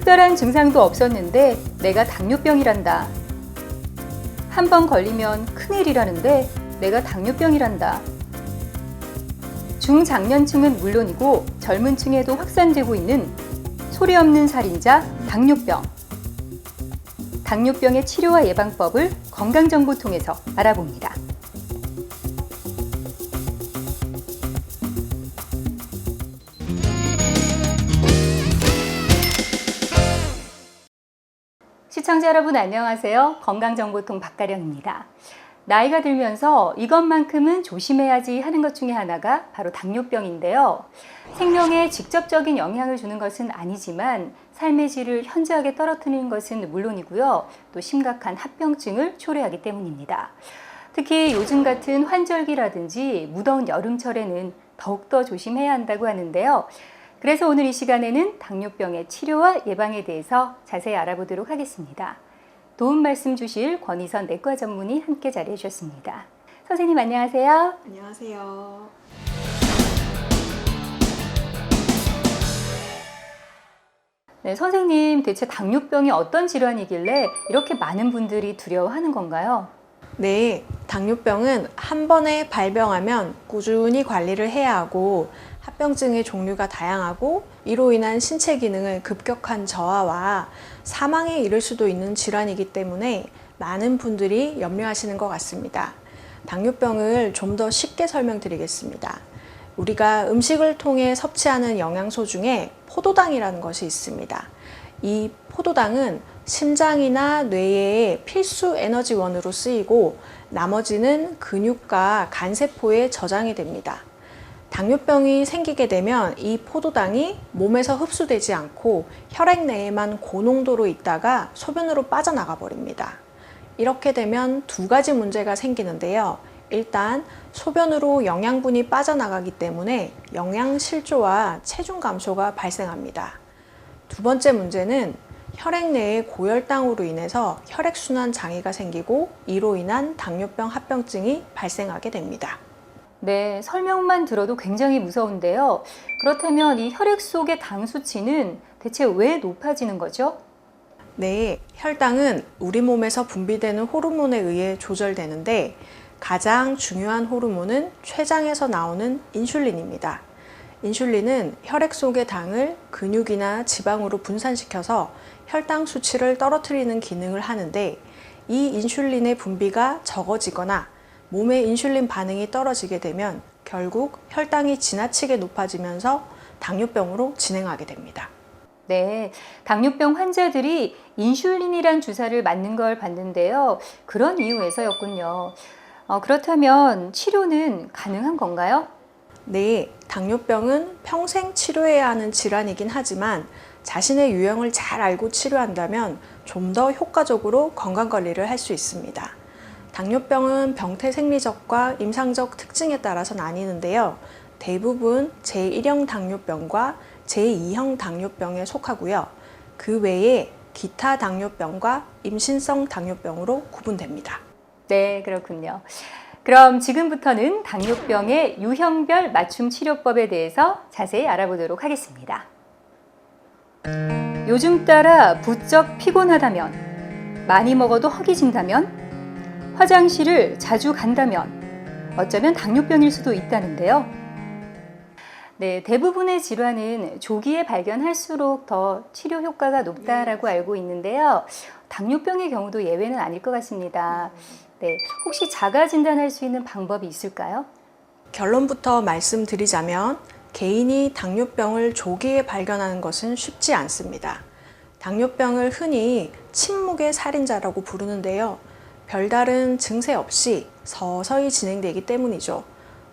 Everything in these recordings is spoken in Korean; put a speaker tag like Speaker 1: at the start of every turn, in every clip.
Speaker 1: 특별한 증상도 없었는데 내가 당뇨병이란다. 한 번 걸리면 큰일이라는데 내가 당뇨병이란다. 중장년층은 물론이고 젊은 층에도 확산되고 있는 소리 없는 살인자 당뇨병. 당뇨병의 치료와 예방법을 건강정보 통해서 알아봅니다. 시청자 여러분 안녕하세요. 건강정보통 박가령입니다. 나이가 들면서 이것만큼은 조심해야지 하는 것 중에 하나가 바로 당뇨병인데요. 생명에 직접적인 영향을 주는 것은 아니지만 삶의 질을 현저하게 떨어뜨리는 것은 물론이고요. 또 심각한 합병증을 초래하기 때문입니다. 특히 요즘 같은 환절기라든지 무더운 여름철에는 더욱더 조심해야 한다고 하는데요. 그래서 오늘 이 시간에는 당뇨병의 치료와 예방에 대해서 자세히 알아보도록 하겠습니다. 도움 말씀 주실 권희선 내과 전문의 함께 자리해 주셨습니다. 선생님 안녕하세요.
Speaker 2: 안녕하세요.
Speaker 1: 네, 선생님 대체 당뇨병이 어떤 질환이길래 이렇게 많은 분들이 두려워하는 건가요?
Speaker 2: 네, 당뇨병은 한 번에 발병하면 꾸준히 관리를 해야 하고 합병증의 종류가 다양하고 이로 인한 신체 기능을 급격한 저하와 사망에 이를 수도 있는 질환이기 때문에 많은 분들이 염려하시는 것 같습니다. 당뇨병을 좀 더 쉽게 설명드리겠습니다. 우리가 음식을 통해 섭취하는 영양소 중에 포도당이라는 것이 있습니다. 이 포도당은 심장이나 뇌의 필수 에너지원으로 쓰이고 나머지는 근육과 간세포에 저장이 됩니다. 당뇨병이 생기게 되면 이 포도당이 몸에서 흡수되지 않고 혈액 내에만 고농도로 있다가 소변으로 빠져나가 버립니다. 이렇게 되면 두 가지 문제가 생기는데요. 일단 소변으로 영양분이 빠져나가기 때문에 영양실조와 체중 감소가 발생합니다. 두 번째 문제는 혈액 내의 고혈당으로 인해서 혈액순환 장애가 생기고 이로 인한 당뇨병 합병증이 발생하게 됩니다.
Speaker 1: 네, 설명만 들어도 굉장히 무서운데요. 그렇다면 이 혈액 속의 당 수치는 대체 왜 높아지는 거죠?
Speaker 2: 네, 혈당은 우리 몸에서 분비되는 호르몬에 의해 조절되는데 가장 중요한 호르몬은 췌장에서 나오는 인슐린입니다. 인슐린은 혈액 속의 당을 근육이나 지방으로 분산시켜서 혈당 수치를 떨어뜨리는 기능을 하는데 이 인슐린의 분비가 적어지거나 몸의 인슐린 반응이 떨어지게 되면 결국 혈당이 지나치게 높아지면서 당뇨병으로 진행하게 됩니다.
Speaker 1: 네, 당뇨병 환자들이 인슐린이란 주사를 맞는 걸 봤는데요. 그런 이유에서였군요. 그렇다면 치료는 가능한 건가요?
Speaker 2: 네, 당뇨병은 평생 치료해야 하는 질환이긴 하지만 자신의 유형을 잘 알고 치료한다면 좀 더 효과적으로 건강관리를 할 수 있습니다. 당뇨병은 병태 생리적과 임상적 특징에 따라서 나뉘는데요. 대부분 제1형 당뇨병과 제2형 당뇨병에 속하고요. 그 외에 기타 당뇨병과 임신성 당뇨병으로 구분됩니다.
Speaker 1: 네, 그렇군요. 그럼 지금부터는 당뇨병의 유형별 맞춤 치료법에 대해서 자세히 알아보도록 하겠습니다. 요즘 따라 부쩍 피곤하다면, 많이 먹어도 허기진다면, 화장실을 자주 간다면 어쩌면 당뇨병일 수도 있다는데요. 네, 대부분의 질환은 조기에 발견할수록 더 치료 효과가 높다라고 알고 있는데요. 당뇨병의 경우도 예외는 아닐 것 같습니다. 네, 혹시 자가 진단할 수 있는 방법이 있을까요?
Speaker 2: 결론부터 말씀드리자면 개인이 당뇨병을 조기에 발견하는 것은 쉽지 않습니다. 당뇨병을 흔히 침묵의 살인자라고 부르는데요. 별다른 증세 없이 서서히 진행되기 때문이죠.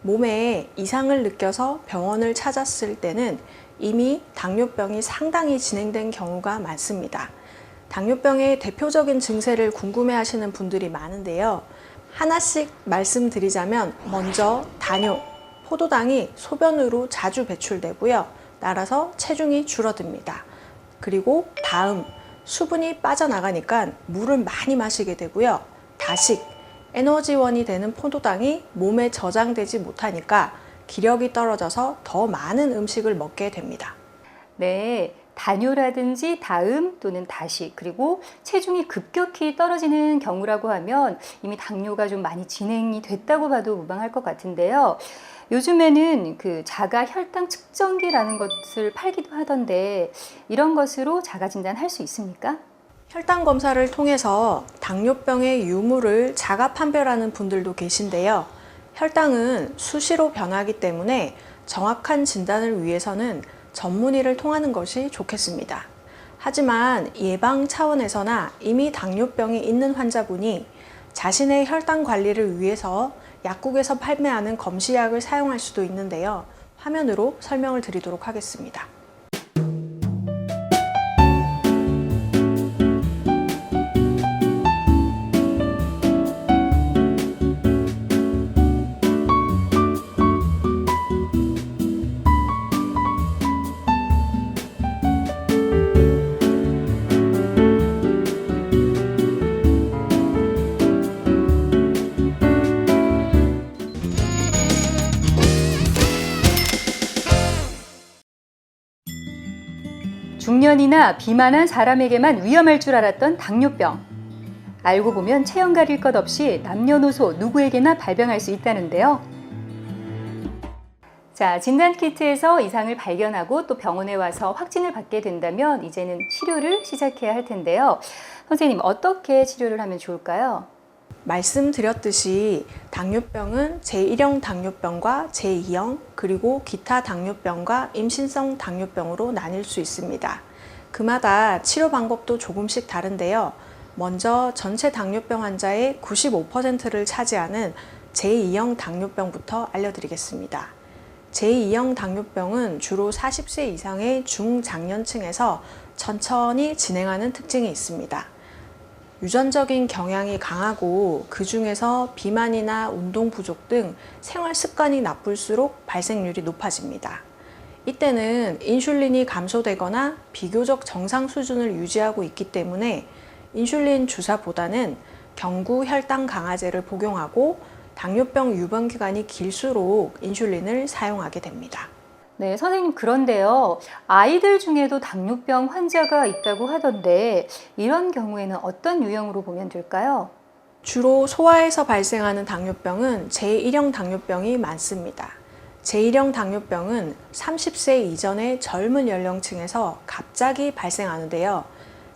Speaker 2: 몸에 이상을 느껴서 병원을 찾았을 때는 이미 당뇨병이 상당히 진행된 경우가 많습니다. 당뇨병의 대표적인 증세를 궁금해하시는 분들이 많은데요. 하나씩 말씀드리자면 먼저 단요, 포도당이 소변으로 자주 배출되고요. 따라서 체중이 줄어듭니다. 그리고 다음, 수분이 빠져나가니까 물을 많이 마시게 되고요. 다식, 에너지원이 되는 포도당이 몸에 저장되지 못하니까 기력이 떨어져서 더 많은 음식을 먹게 됩니다.
Speaker 1: 네, 단요라든지 다음 또는 다시 그리고 체중이 급격히 떨어지는 경우라고 하면 이미 당뇨가 좀 많이 진행이 됐다고 봐도 무방할 것 같은데요. 요즘에는 그 자가 혈당 측정기라는 것을 팔기도 하던데 이런 것으로 자가 진단할 수 있습니까?
Speaker 2: 혈당 검사를 통해서 당뇨병의 유무를 자가 판별하는 분들도 계신데요. 혈당은 수시로 변하기 때문에 정확한 진단을 위해서는 전문의를 통하는 것이 좋겠습니다. 하지만 예방 차원에서나 이미 당뇨병이 있는 환자분이 자신의 혈당 관리를 위해서 약국에서 판매하는 검시약을 사용할 수도 있는데요. 화면으로 설명을 드리도록 하겠습니다.
Speaker 1: 중년이나 비만한 사람에게만 위험할 줄 알았던 당뇨병. 알고 보면 체형 가릴 것 없이 남녀노소 누구에게나 발병할 수 있다는데요. 자, 진단키트에서 이상을 발견하고 또 병원에 와서 확진을 받게 된다면 이제는 치료를 시작해야 할 텐데요. 선생님, 어떻게 치료를 하면 좋을까요?
Speaker 2: 말씀드렸듯이 당뇨병은 제1형 당뇨병과 제2형 그리고 기타 당뇨병과 임신성 당뇨병으로 나뉠 수 있습니다. 그마다 치료 방법도 조금씩 다른데요. 먼저 전체 당뇨병 환자의 95%를 차지하는 제2형 당뇨병부터 알려드리겠습니다. 제2형 당뇨병은 주로 40세 이상의 중장년층에서 천천히 진행하는 특징이 있습니다. 유전적인 경향이 강하고 그 중에서 비만이나 운동 부족 등 생활 습관이 나쁠수록 발생률이 높아집니다. 이때는 인슐린이 감소되거나 비교적 정상 수준을 유지하고 있기 때문에 인슐린 주사보다는 경구 혈당 강화제를 복용하고 당뇨병 유병 기간이 길수록 인슐린을 사용하게 됩니다.
Speaker 1: 네, 선생님, 그런데요. 아이들 중에도 당뇨병 환자가 있다고 하던데 이런 경우에는 어떤 유형으로 보면 될까요?
Speaker 2: 주로 소아에서 발생하는 당뇨병은 제1형 당뇨병이 많습니다. 제1형 당뇨병은 30세 이전의 젊은 연령층에서 갑자기 발생하는데요.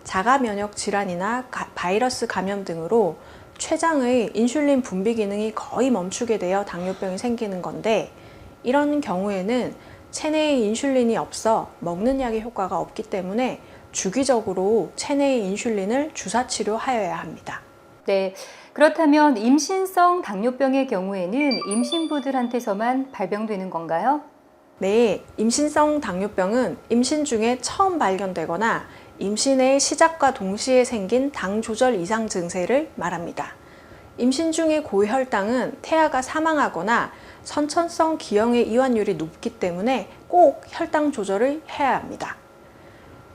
Speaker 2: 자가 면역 질환이나 바이러스 감염 등으로 췌장의 인슐린 분비 기능이 거의 멈추게 되어 당뇨병이 생기는 건데, 이런 경우에는 체내에 인슐린이 없어 먹는 약의 효과가 없기 때문에 주기적으로 체내의 인슐린을 주사 치료하여야 합니다.
Speaker 1: 네, 그렇다면 임신성 당뇨병의 경우에는 임신부들한테서만 발병되는 건가요?
Speaker 2: 네, 임신성 당뇨병은 임신 중에 처음 발견되거나 임신의 시작과 동시에 생긴 당 조절 이상 증세를 말합니다. 임신 중의 고혈당은 태아가 사망하거나 선천성 기형의 이완율이 높기 때문에 꼭 혈당 조절을 해야 합니다.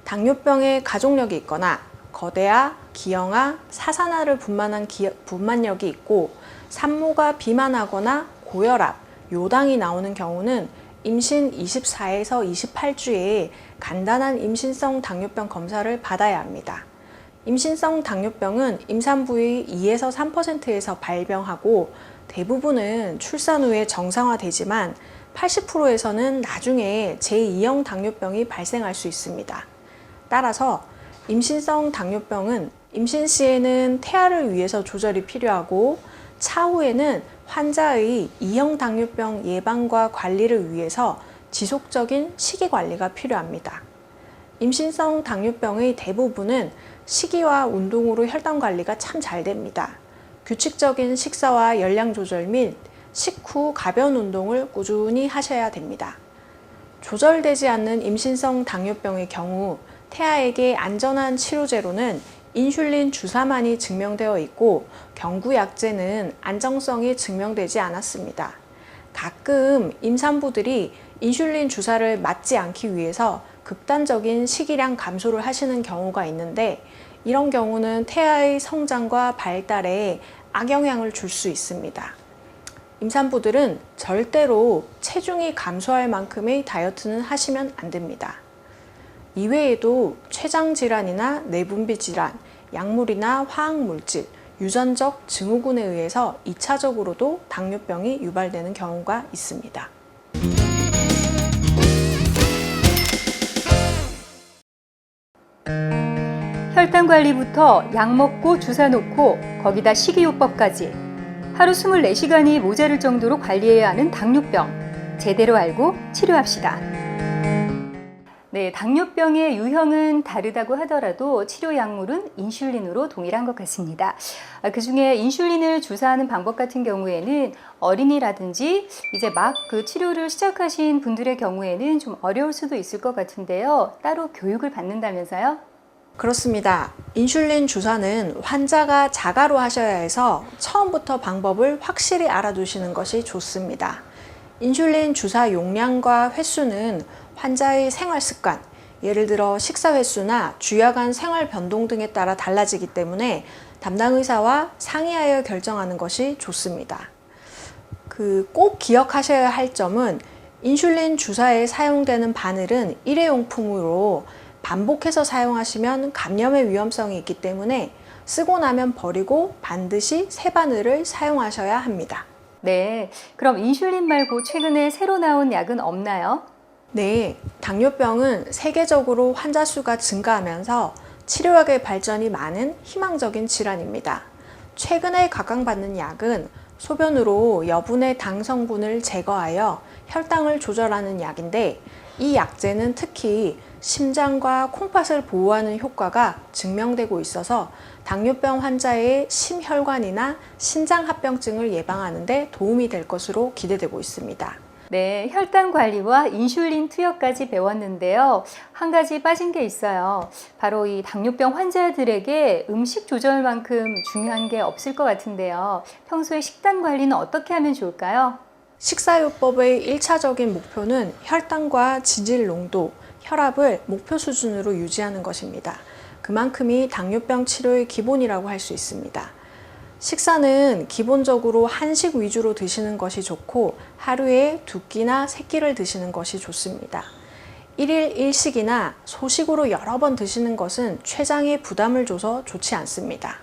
Speaker 2: 당뇨병에 가족력이 있거나 거대아, 기형아, 사산화를 분만한 분만력이 있고 산모가 비만하거나 고혈압, 요당이 나오는 경우는 임신 24에서 28주에 간단한 임신성 당뇨병 검사를 받아야 합니다. 임신성 당뇨병은 임산부의 2에서 3%에서 발병하고 대부분은 출산 후에 정상화되지만 80%에서는 나중에 제2형 당뇨병이 발생할 수 있습니다. 따라서 임신성 당뇨병은 임신 시에는 태아를 위해서 조절이 필요하고 차후에는 환자의 2형 당뇨병 예방과 관리를 위해서 지속적인 식이 관리가 필요합니다. 임신성 당뇨병의 대부분은 식이와 운동으로 혈당 관리가 참 잘 됩니다. 규칙적인 식사와 열량 조절 및 식후 가벼운 운동을 꾸준히 하셔야 됩니다. 조절되지 않는 임신성 당뇨병의 경우 태아에게 안전한 치료제로는 인슐린 주사만이 증명되어 있고 경구약제는 안정성이 증명되지 않았습니다. 가끔 임산부들이 인슐린 주사를 맞지 않기 위해서 극단적인 식이량 감소를 하시는 경우가 있는데, 이런 경우는 태아의 성장과 발달에 악영향을 줄 수 있습니다. 임산부들은 절대로 체중이 감소할 만큼의 다이어트는 하시면 안 됩니다. 이외에도 췌장 질환이나 내분비 질환, 약물이나 화학물질, 유전적 증후군에 의해서 2차적으로도 당뇨병이 유발되는 경우가 있습니다.
Speaker 1: 혈당 관리부터 약 먹고 주사 놓고 거기다 식이요법까지 하루 24시간이 모자랄 정도로 관리해야 하는 당뇨병. 제대로 알고 치료합시다. 네, 당뇨병의 유형은 다르다고 하더라도 치료 약물은 인슐린으로 동일한 것 같습니다. 그중에 인슐린을 주사하는 방법 같은 경우에는 어린이라든지 이제 막 그 치료를 시작하신 분들의 경우에는 좀 어려울 수도 있을 것 같은데요. 따로 교육을 받는다면서요?
Speaker 2: 그렇습니다. 인슐린 주사는 환자가 자가로 하셔야 해서 처음부터 방법을 확실히 알아두시는 것이 좋습니다. 인슐린 주사 용량과 횟수는 환자의 생활 습관, 예를 들어 식사 횟수나 주야간 생활 변동 등에 따라 달라지기 때문에 담당 의사와 상의하여 결정하는 것이 좋습니다. 꼭 기억하셔야 할 점은 인슐린 주사에 사용되는 바늘은 일회용품으로 반복해서 사용하시면 감염의 위험성이 있기 때문에 쓰고 나면 버리고 반드시 새 바늘을 사용하셔야 합니다.
Speaker 1: 네, 그럼 인슐린 말고 최근에 새로 나온 약은 없나요?
Speaker 2: 네, 당뇨병은 세계적으로 환자 수가 증가하면서 치료약의 발전이 많은 희망적인 질환입니다. 최근에 각광받는 약은 소변으로 여분의 당 성분을 제거하여 혈당을 조절하는 약인데 이 약제는 특히 심장과 콩팥을 보호하는 효과가 증명되고 있어서 당뇨병 환자의 심혈관이나 신장합병증을 예방하는 데 도움이 될 것으로 기대되고 있습니다.
Speaker 1: 네, 혈당 관리와 인슐린 투여까지 배웠는데요. 한 가지 빠진 게 있어요. 바로 이 당뇨병 환자들에게 음식 조절만큼 중요한 게 없을 것 같은데요. 평소에 식단 관리는 어떻게 하면 좋을까요?
Speaker 2: 식사요법의 1차적인 목표는 혈당과 지질 농도, 혈압을 목표 수준으로 유지하는 것입니다. 그만큼이 당뇨병 치료의 기본이라고 할 수 있습니다. 식사는 기본적으로 한식 위주로 드시는 것이 좋고 하루에 2끼나 3끼를 드시는 것이 좋습니다. 1일 1식이나 소식으로 여러 번 드시는 것은 췌장에 부담을 줘서 좋지 않습니다.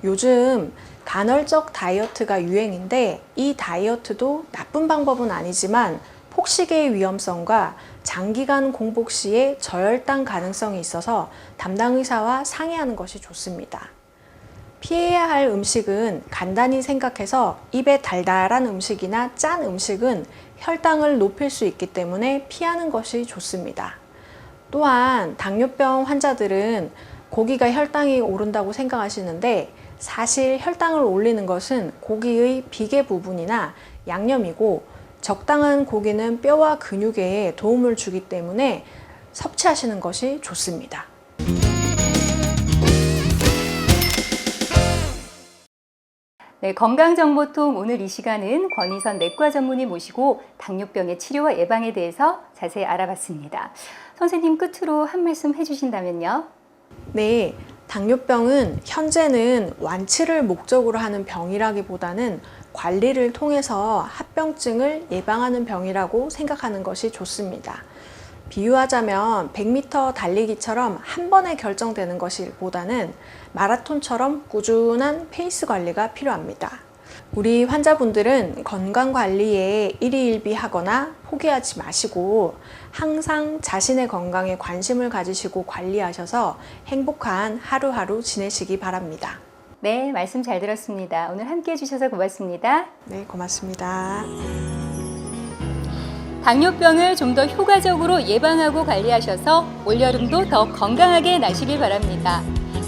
Speaker 2: 요즘 간헐적 다이어트가 유행인데 이 다이어트도 나쁜 방법은 아니지만 폭식의 위험성과 장기간 공복 시에 저혈당 가능성이 있어서 담당 의사와 상의하는 것이 좋습니다. 피해야 할 음식은 간단히 생각해서 입에 달달한 음식이나 짠 음식은 혈당을 높일 수 있기 때문에 피하는 것이 좋습니다. 또한 당뇨병 환자들은 고기가 혈당이 오른다고 생각하시는데 사실 혈당을 올리는 것은 고기의 비계 부분이나 양념이고 적당한 고기는 뼈와 근육에 도움을 주기 때문에 섭취하시는 것이 좋습니다.
Speaker 1: 네, 건강정보통 오늘 이 시간은 권희선 내과 전문의 모시고 당뇨병의 치료와 예방에 대해서 자세히 알아봤습니다. 선생님 끝으로 한 말씀 해주신다면요.
Speaker 2: 네, 당뇨병은 현재는 완치를 목적으로 하는 병이라기보다는 관리를 통해서 합병증을 예방하는 병이라고 생각하는 것이 좋습니다. 비유하자면 100m 달리기처럼 한 번에 결정되는 것보다는 마라톤처럼 꾸준한 페이스 관리가 필요합니다. 우리 환자분들은 건강 관리에 일희일비하거나 포기하지 마시고 항상 자신의 건강에 관심을 가지시고 관리하셔서 행복한 하루하루 지내시기 바랍니다.
Speaker 1: 네, 말씀 잘 들었습니다. 오늘 함께 해주셔서 고맙습니다.
Speaker 2: 네, 고맙습니다.
Speaker 1: 당뇨병을 좀 더 효과적으로 예방하고 관리하셔서 올여름도 더 건강하게 나시길 바랍니다.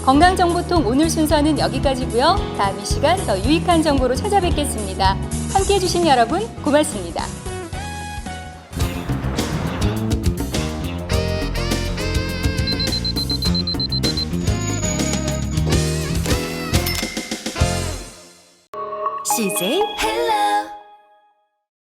Speaker 1: 건강정보통 오늘 순서는 여기까지고요. 다음 이 시간 더 유익한 정보로 찾아뵙겠습니다. 함께해 주신 여러분 고맙습니다.
Speaker 3: CJ 헬로